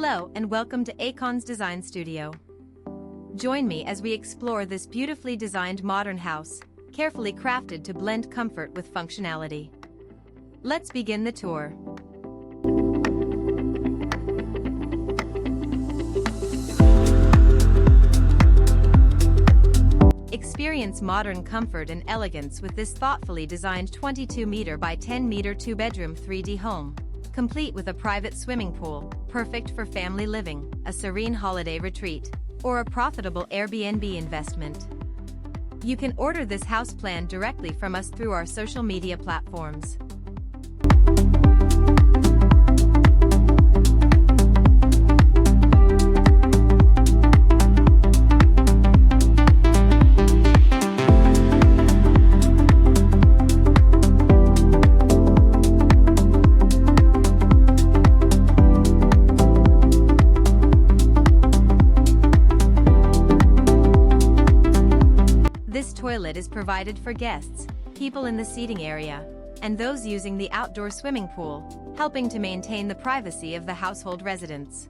Hello and welcome to Akon's Design Studio. Join me as we explore this beautifully designed modern house, carefully crafted to blend comfort with functionality. Let's begin the tour. Experience modern comfort and elegance with this thoughtfully designed 22-meter by 10-meter 2-bedroom 3D home, complete with a private swimming pool, perfect for family living, a serene holiday retreat, or a profitable Airbnb investment. You can order this house plan directly from us through our social media platforms. This toilet is provided for guests, people in the seating area, and those using the outdoor swimming pool, helping to maintain the privacy of the household residents.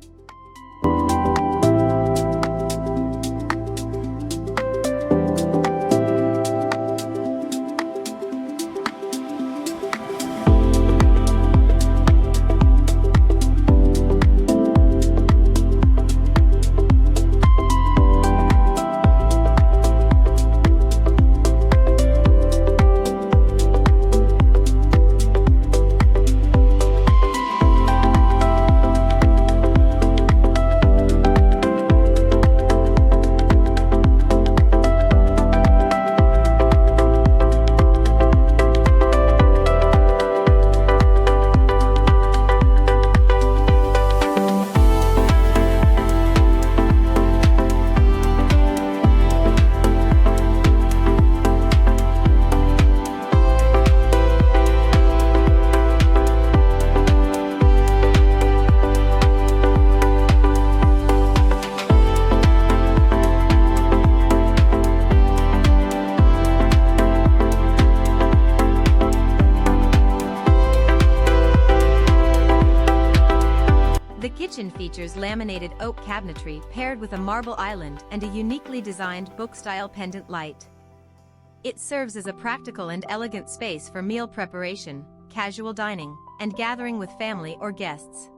The kitchen features laminated oak cabinetry paired with a marble island and a uniquely designed book-style pendant light. It serves as a practical and elegant space for meal preparation, casual dining, and gathering with family or guests.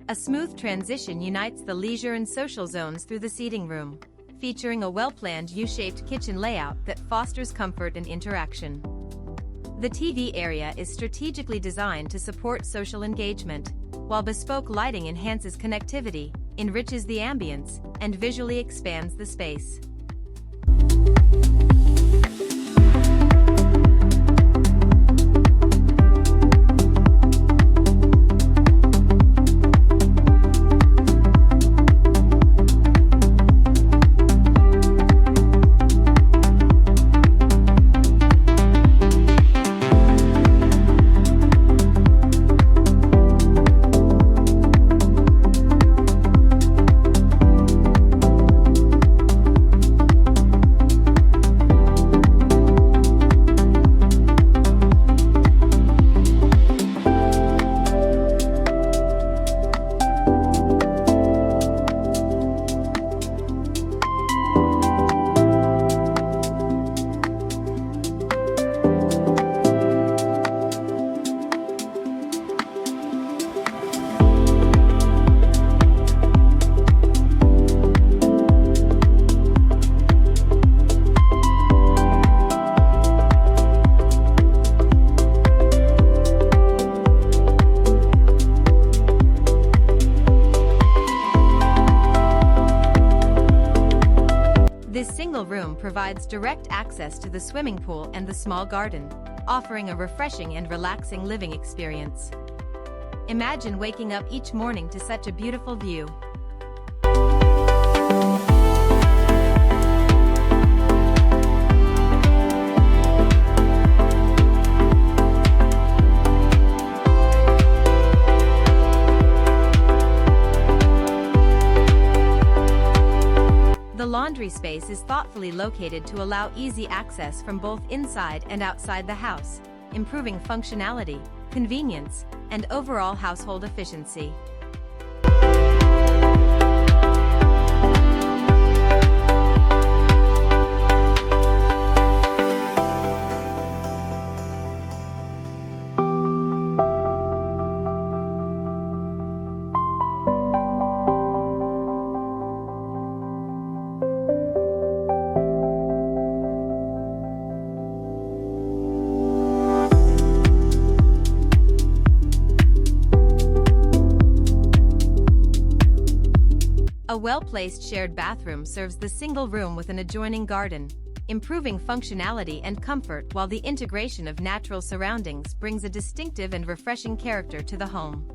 A smooth transition unites the leisure and social zones through the seating room, featuring a well-planned U-shaped kitchen layout that fosters comfort and interaction. The TV area is strategically designed to support social engagement, while bespoke lighting enhances connectivity, enriches the ambience, and visually expands the space. provides direct access to the swimming pool and the small garden, offering a refreshing and relaxing living experience. Imagine waking up each morning to such a beautiful view. The laundry space is thoughtfully located to allow easy access from both inside and outside the house, improving functionality, convenience, and overall household efficiency. A well-placed shared bathroom serves the single room with an adjoining garden, improving functionality and comfort, while the integration of natural surroundings brings a distinctive and refreshing character to the home.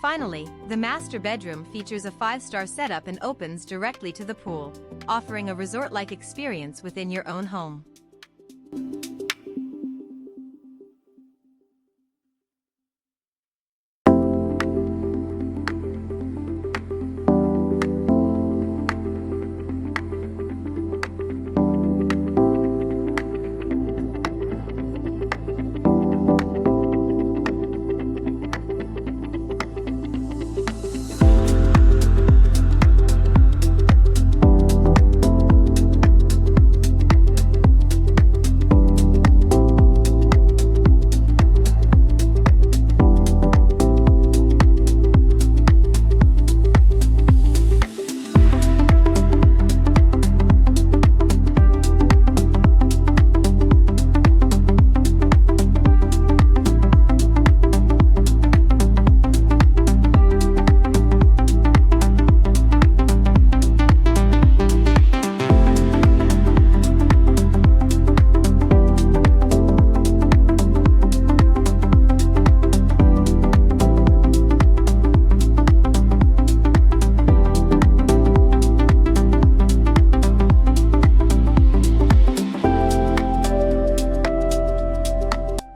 Finally, the master bedroom features a 5-star setup and opens directly to the pool, offering a resort-like experience within your own home.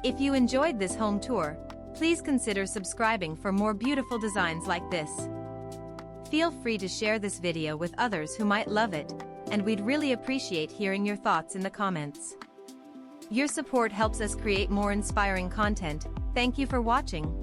If you enjoyed this home tour, please consider subscribing for more beautiful designs like this. Feel free to share this video with others who might love it, and we'd really appreciate hearing your thoughts in the comments. Your support helps us create more inspiring content. Thank you for watching.